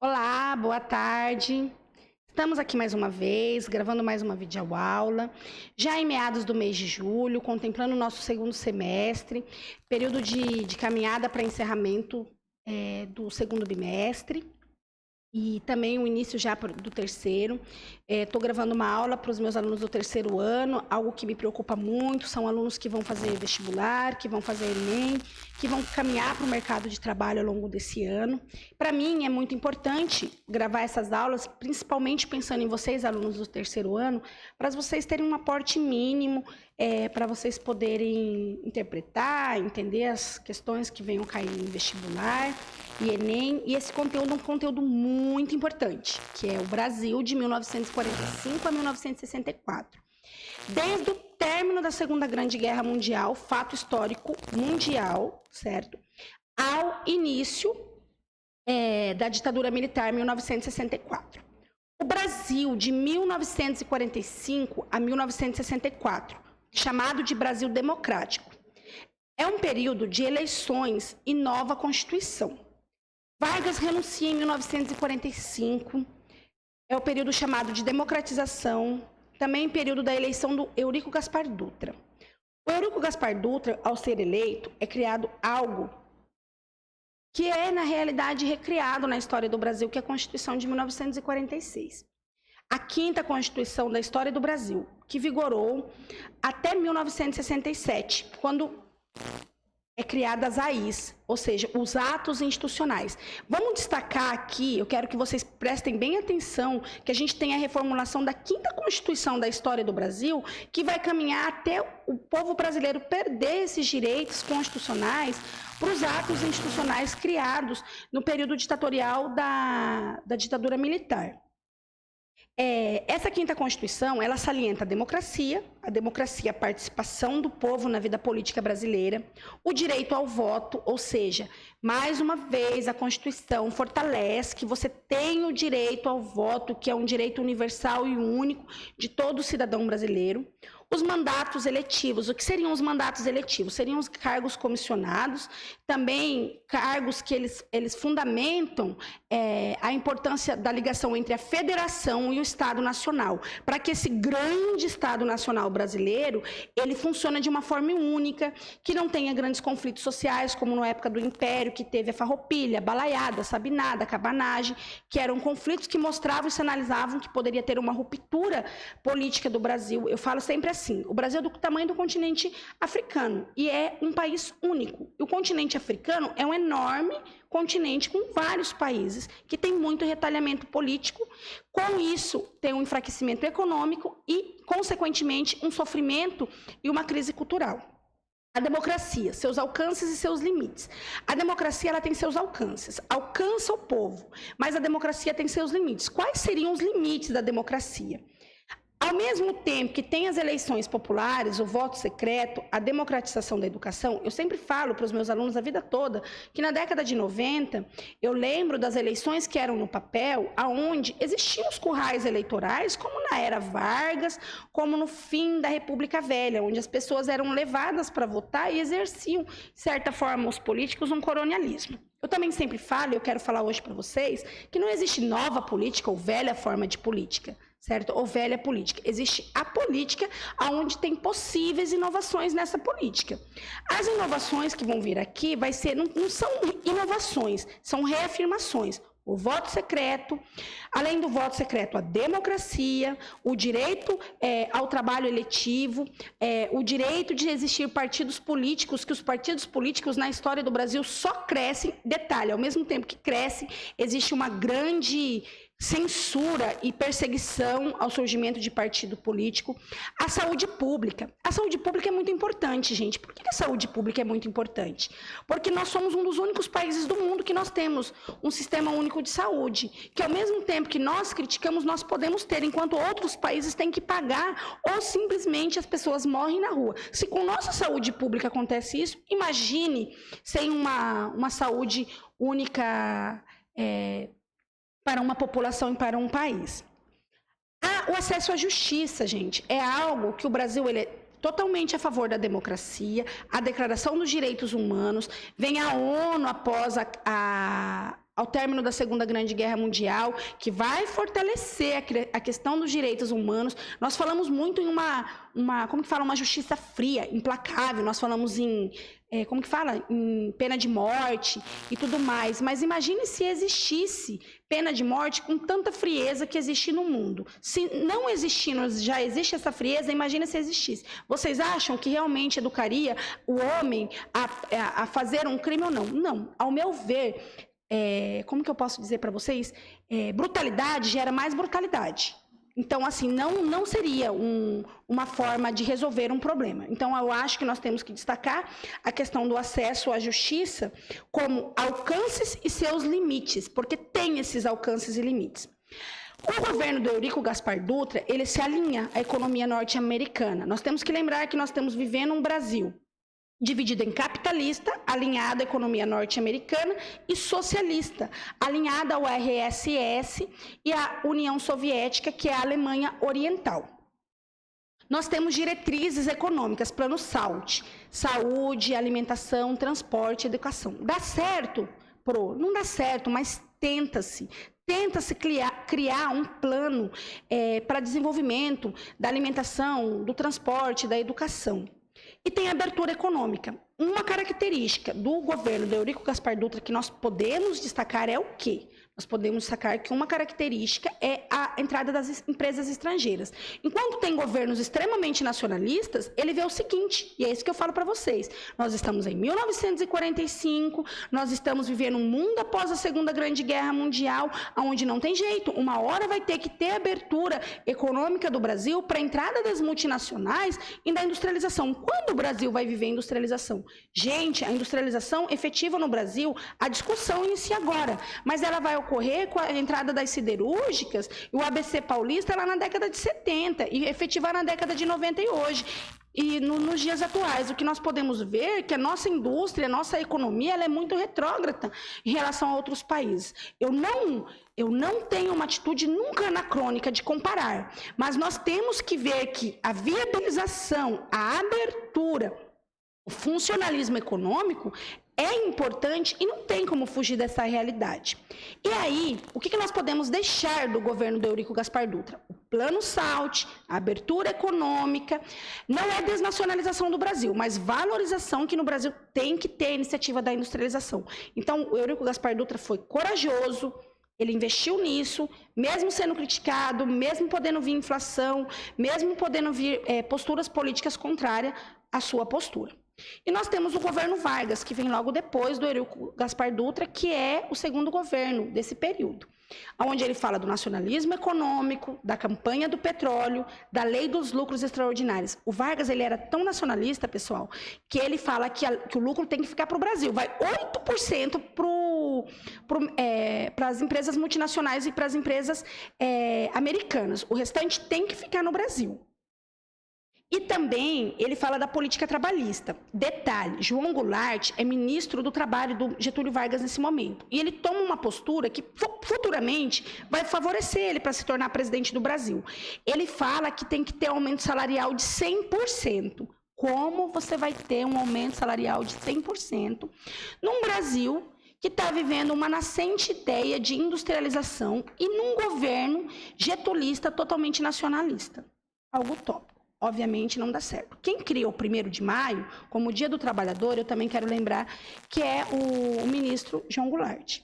Olá, boa tarde. Estamos aqui mais uma vez, gravando mais uma videoaula, já em meados do mês de julho, contemplando o nosso segundo semestre, período de caminhada para encerramento do segundo bimestre. E também o início já do terceiro. Estou gravando uma aula para os meus alunos do terceiro ano, algo que me preocupa muito, são alunos que vão fazer vestibular, que vão fazer Enem, que vão caminhar para o mercado de trabalho ao longo desse ano. Para mim é muito importante gravar essas aulas, principalmente pensando em vocês, alunos do terceiro ano, para vocês terem um aporte mínimo, para vocês poderem interpretar, entender as questões que venham cair em vestibular e Enem, e esse conteúdo é um conteúdo muito importante, que é o Brasil de 1945 a 1964. Desde o término da Segunda Grande Guerra Mundial, fato histórico mundial, certo? Ao início da ditadura militar, em 1964. O Brasil de 1945 a 1964, chamado de Brasil Democrático, é um período de eleições e nova Constituição. Vargas renuncia em 1945, é o período chamado de democratização, também período da eleição do Eurico Gaspar Dutra. O Eurico Gaspar Dutra, ao ser eleito, é criado algo que é, na realidade, recriado na história do Brasil, que é a Constituição de 1946. A quinta Constituição da história do Brasil, que vigorou até 1967, quando é criada as AIs, ou seja, os atos institucionais. Vamos destacar aqui, eu quero que vocês prestem bem atenção, que a gente tem a reformulação da quinta Constituição da história do Brasil, que vai caminhar até o povo brasileiro perder esses direitos constitucionais para os atos institucionais criados no período ditatorial da ditadura militar. Essa quinta Constituição, ela salienta a democracia, a participação do povo na vida política brasileira, o direito ao voto, ou seja, mais uma vez a Constituição fortalece que você tem o direito ao voto, que é um direito universal e único de todo cidadão brasileiro. Os mandatos eletivos, o que seriam os mandatos eletivos? Seriam os cargos comissionados, também cargos que eles fundamentam a importância da ligação entre a federação e o Estado Nacional, para que esse grande Estado Nacional brasileiro, ele funcione de uma forma única, que não tenha grandes conflitos sociais, como na época do Império, que teve a farroupilha, a balaiada, a sabinada, a cabanagem, que eram conflitos que mostravam e sinalizavam que poderia ter uma ruptura política do Brasil. Eu falo sempre assim, o Brasil é do tamanho do continente africano e é um país único. E o continente africano é um enorme continente com vários países que tem muito retalhamento político. Com isso, tem um enfraquecimento econômico e, consequentemente, um sofrimento e uma crise cultural. A democracia, seus alcances e seus limites. A democracia, ela tem seus alcances, alcança o povo, mas a democracia tem seus limites. Quais seriam os limites da democracia? Ao mesmo tempo que tem as eleições populares, o voto secreto, a democratização da educação, eu sempre falo para os meus alunos a vida toda que na década de 90, eu lembro das eleições que eram no papel, onde existiam os currais eleitorais, como na era Vargas, como no fim da República Velha, onde as pessoas eram levadas para votar e exerciam, de certa forma, os políticos um colonialismo. Eu também sempre falo, e eu quero falar hoje para vocês, que não existe nova política ou velha forma de política, certo? Ou velha política. Existe a política onde tem possíveis inovações nessa política. As inovações que vão vir aqui não são inovações, são reafirmações. O voto secreto, além do voto secreto, a democracia, o direito ao trabalho eletivo, o direito de existir partidos políticos, que os partidos políticos na história do Brasil só crescem. Detalhe, ao mesmo tempo que crescem, existe uma grande censura e perseguição ao surgimento de partido político. A saúde pública. A saúde pública é muito importante, gente. Por que a saúde pública é muito importante? Porque nós somos um dos únicos países do mundo que nós temos um sistema único de saúde, que ao mesmo tempo que nós criticamos, nós podemos ter, enquanto outros países têm que pagar ou simplesmente as pessoas morrem na rua. Se com nossa saúde pública acontece isso, imagine sem uma saúde única para uma população e para um país. O acesso à justiça, gente, é algo que o Brasil ele é totalmente a favor da democracia, a Declaração dos Direitos Humanos, vem a ONU após ao término da Segunda Grande Guerra Mundial, que vai fortalecer a questão dos direitos humanos. Nós falamos muito em uma justiça fria, implacável, nós falamos em em pena de morte e tudo mais. Mas imagine se existisse pena de morte com tanta frieza que existe no mundo. Se não existindo, já existe essa frieza, imagine se existisse. Vocês acham que realmente educaria o homem a fazer um crime ou não? Não. Ao meu ver, como que eu posso dizer para vocês? Brutalidade gera mais brutalidade. Então, assim, não seria uma forma de resolver um problema. Então, eu acho que nós temos que destacar a questão do acesso à justiça como alcances e seus limites, porque tem esses alcances e limites. O governo do Eurico Gaspar Dutra, ele se alinha à economia norte-americana. Nós temos que lembrar que nós estamos vivendo um Brasil dividido em capitalista, alinhado à economia norte-americana, e socialista, alinhada ao RSS e à União Soviética, que é a Alemanha Oriental. Nós temos diretrizes econômicas, plano SALT, saúde, alimentação, transporte, educação. Dá certo, Pro? Não dá certo, mas tenta-se criar um plano para desenvolvimento da alimentação, do transporte, da educação. E tem abertura econômica. Uma característica do governo do Eurico Gaspar Dutra que nós podemos destacar é o quê? Nós podemos destacar que uma característica é a entrada das empresas estrangeiras. Enquanto tem governos extremamente nacionalistas, ele vê o seguinte, e é isso que eu falo para vocês. Nós estamos em 1945, nós estamos vivendo um mundo após a Segunda Grande Guerra Mundial, onde não tem jeito. Uma hora vai ter que ter abertura econômica do Brasil para a entrada das multinacionais e da industrialização. Quando o Brasil vai viver industrialização? Gente, a industrialização efetiva no Brasil, a discussão inicia agora, mas ela vai ocorrer com a entrada das siderúrgicas e o ABC Paulista lá na década de 70 e efetivar na década de 90 e hoje. E nos dias atuais, o que nós podemos ver é que a nossa indústria, a nossa economia, ela é muito retrógrada em relação a outros países. Eu não tenho uma atitude nunca anacrônica de comparar, mas nós temos que ver que a viabilização, a abertura, o funcionalismo econômico é importante e não tem como fugir dessa realidade. E aí, o que nós podemos deixar do governo do Eurico Gaspar Dutra? O plano SALT, a abertura econômica, não é desnacionalização do Brasil, mas valorização que no Brasil tem que ter a iniciativa da industrialização. Então, o Eurico Gaspar Dutra foi corajoso, ele investiu nisso, mesmo sendo criticado, mesmo podendo vir inflação, mesmo podendo vir posturas políticas contrárias à sua postura. E nós temos o governo Vargas, que vem logo depois do Eurico Gaspar Dutra, que é o segundo governo desse período, onde ele fala do nacionalismo econômico, da campanha do petróleo, da lei dos lucros extraordinários. O Vargas, ele era tão nacionalista, pessoal, que ele fala que o lucro tem que ficar para o Brasil, vai 8% para as empresas multinacionais e para as empresas americanas. O restante tem que ficar no Brasil. E também ele fala da política trabalhista. Detalhe, João Goulart é ministro do Trabalho do Getúlio Vargas nesse momento. E ele toma uma postura que futuramente vai favorecer ele para se tornar presidente do Brasil. Ele fala que tem que ter um aumento salarial de 100%. Como você vai ter um aumento salarial de 100% num Brasil que está vivendo uma nascente ideia de industrialização e num governo getulista totalmente nacionalista? Algo utópico. Obviamente não dá certo. Quem cria o 1º de maio, como o Dia do Trabalhador, eu também quero lembrar que é o ministro João Goulart.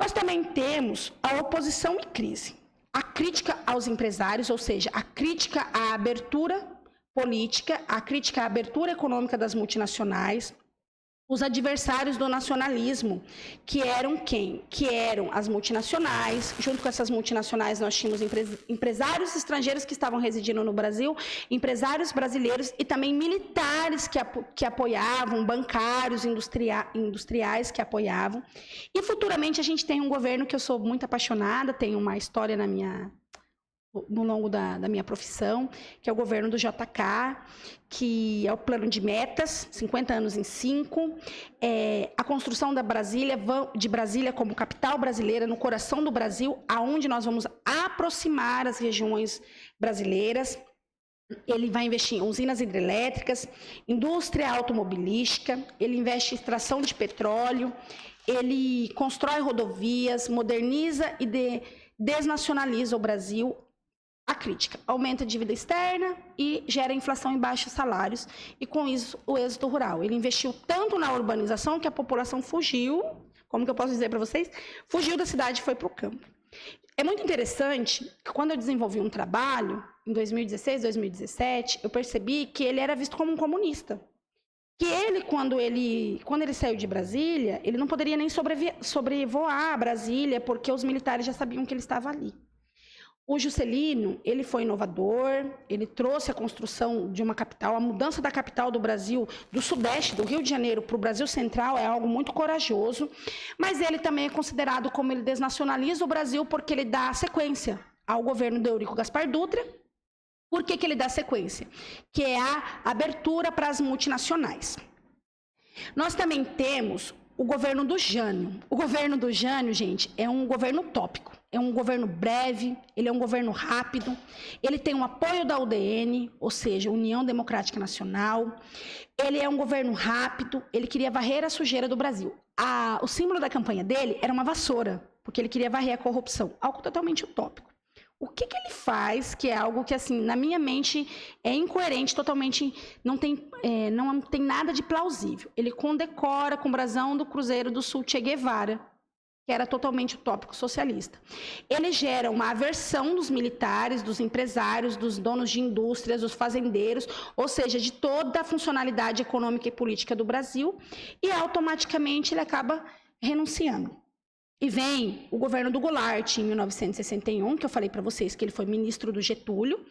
Nós também temos a oposição e crise. A crítica aos empresários, ou seja, a crítica à abertura política, a crítica à abertura econômica das multinacionais, os adversários do nacionalismo, que eram quem? Que eram as multinacionais. Junto com essas multinacionais, nós tínhamos empresários estrangeiros que estavam residindo no Brasil, empresários brasileiros e também militares que apoiavam, bancários, industriais que apoiavam. E futuramente a gente tem um governo que eu sou muito apaixonada, tem uma história no longo da minha profissão, que é o governo do JK, que é o plano de metas, 50 anos em 5, a construção de Brasília como capital brasileira, no coração do Brasil, aonde nós vamos aproximar as regiões brasileiras. Ele vai investir em usinas hidrelétricas, indústria automobilística, ele investe em extração de petróleo, ele constrói rodovias, moderniza e desnacionaliza o Brasil. A crítica: aumenta a dívida externa e gera inflação e baixos salários, e com isso o êxodo rural. Ele investiu tanto na urbanização que a população fugiu, como que eu posso dizer para vocês? Fugiu da cidade e foi para o campo. É muito interessante que quando eu desenvolvi um trabalho, em 2016, 2017, eu percebi que ele era visto como um comunista. Que ele, quando ele saiu de Brasília, ele não poderia nem sobrevoar Brasília, porque os militares já sabiam que ele estava ali. O Juscelino, ele foi inovador, ele trouxe a construção de uma capital, a mudança da capital do Brasil, do Sudeste, do Rio de Janeiro, para o Brasil Central, é algo muito corajoso, mas ele também é considerado como ele desnacionaliza o Brasil, porque ele dá sequência ao governo de Eurico Gaspar Dutra. Por que ele dá sequência? Que é a abertura para as multinacionais. Nós também temos o governo do Jânio. O governo do Jânio, gente, é um governo utópico. É um governo breve, ele é um governo rápido, ele tem o apoio da UDN, ou seja, União Democrática Nacional. Ele é um governo rápido, ele queria varrer a sujeira do Brasil. O símbolo da campanha dele era uma vassoura, porque ele queria varrer a corrupção, algo totalmente utópico. O que ele faz, que é algo que, assim, na minha mente é incoerente, totalmente, não tem nada de plausível. Ele condecora com o brasão do Cruzeiro do Sul Che Guevara, que era totalmente utópico socialista. Ele gera uma aversão dos militares, dos empresários, dos donos de indústrias, dos fazendeiros, ou seja, de toda a funcionalidade econômica e política do Brasil, e automaticamente ele acaba renunciando. E vem o governo do Goulart, em 1961, que eu falei para vocês que ele foi ministro do Getúlio,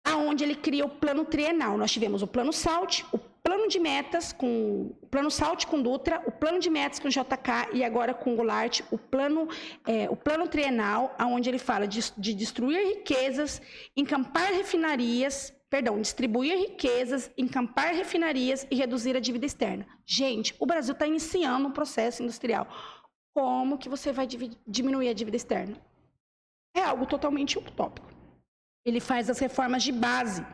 aonde ele cria o plano trienal. Nós tivemos o plano SALT, o plano de metas com o plano SALT com Dutra, o plano de metas com JK e agora com Goulart, o plano trienal, aonde ele fala de destruir riquezas, encampar refinarias, distribuir riquezas, encampar refinarias e reduzir a dívida externa. Gente, o Brasil está iniciando um processo industrial. Como que você vai diminuir a dívida externa? É algo totalmente utópico. Ele faz as reformas de base,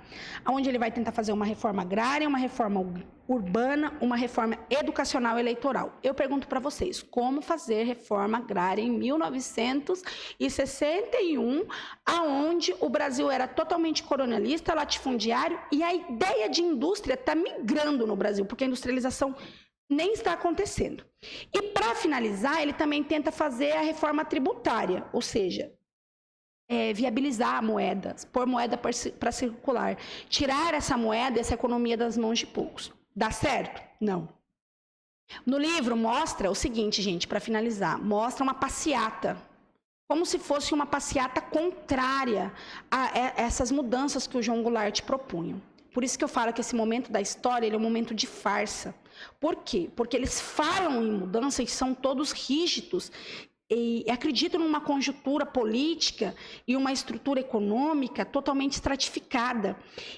onde ele vai tentar fazer uma reforma agrária, uma reforma urbana, uma reforma educacional e eleitoral. Eu pergunto para vocês, como fazer reforma agrária em 1961, aonde o Brasil era totalmente colonialista, latifundiário, e a ideia de indústria está migrando no Brasil, porque a industrialização nem está acontecendo. E, para finalizar, ele também tenta fazer a reforma tributária, ou seja, viabilizar a moeda, pôr moeda para circular, tirar essa moeda, essa economia das mãos de poucos. Dá certo? Não. No livro mostra o seguinte, gente, para finalizar, mostra uma passeata, como se fosse uma passeata contrária a essas mudanças que o João Goulart propunha. Por isso que eu falo que esse momento da história ele é um momento de farsa. Por quê? Porque eles falam em mudança e são todos rígidos e acreditam numa conjuntura política e uma estrutura econômica totalmente estratificada.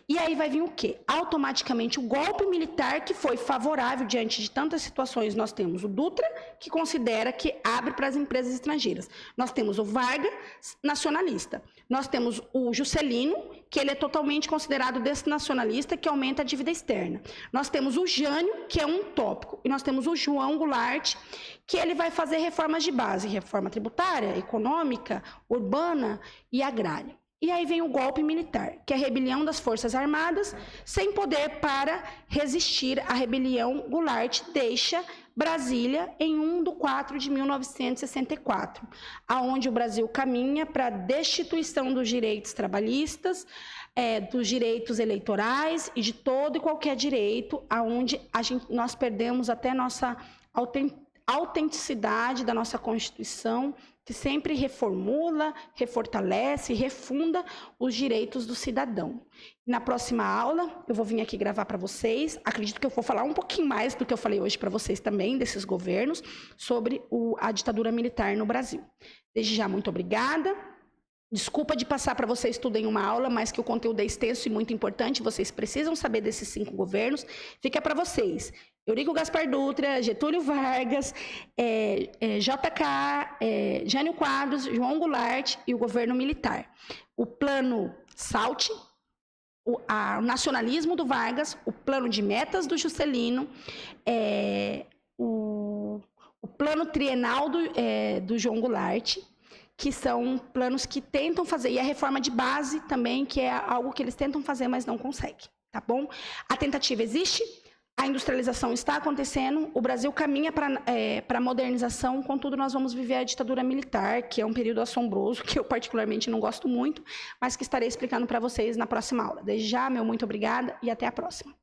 E aí vai vir o quê? Automaticamente o golpe militar que foi favorável diante de tantas situações. Nós temos o Dutra, que considera que abre para as empresas estrangeiras. Nós temos o Vargas, nacionalista. Nós temos o Juscelino, que ele é totalmente considerado desnacionalista, que aumenta a dívida externa. Nós temos o Jânio, que é um utópico. E nós temos o João Goulart, que ele vai fazer reformas de base, reforma tributária, econômica, urbana e agrária. E aí vem o golpe militar, que é a rebelião das Forças Armadas, sem poder para resistir à rebelião. Goulart deixa Brasília em 1 de 4 de 1964, aonde o Brasil caminha para a destituição dos direitos trabalhistas, dos direitos eleitorais e de todo e qualquer direito, aonde nós perdemos até nossa autenticidade da nossa Constituição, que sempre reformula, refortalece, refunda os direitos do cidadão. Na próxima aula, eu vou vir aqui gravar para vocês, acredito que eu vou falar um pouquinho mais do que eu falei hoje para vocês também, desses governos, sobre a ditadura militar no Brasil. Desde já, muito obrigada. Desculpa de passar para vocês tudo em uma aula, mas que o conteúdo é extenso e muito importante, vocês precisam saber desses 5 governos. Fica para vocês. Eurico Gaspar Dutra, Getúlio Vargas, JK, Jânio Quadros, João Goulart e o governo militar. O plano SALT, o nacionalismo do Vargas, o plano de metas do Juscelino, o plano trienal do João Goulart, que são planos que tentam fazer, e a reforma de base também, que é algo que eles tentam fazer, mas não conseguem, tá bom? A tentativa existe, a industrialização está acontecendo, o Brasil caminha para a modernização, contudo, nós vamos viver a ditadura militar, que é um período assombroso, que eu particularmente não gosto muito, mas que estarei explicando para vocês na próxima aula. Desde já, meu muito obrigada e até a próxima.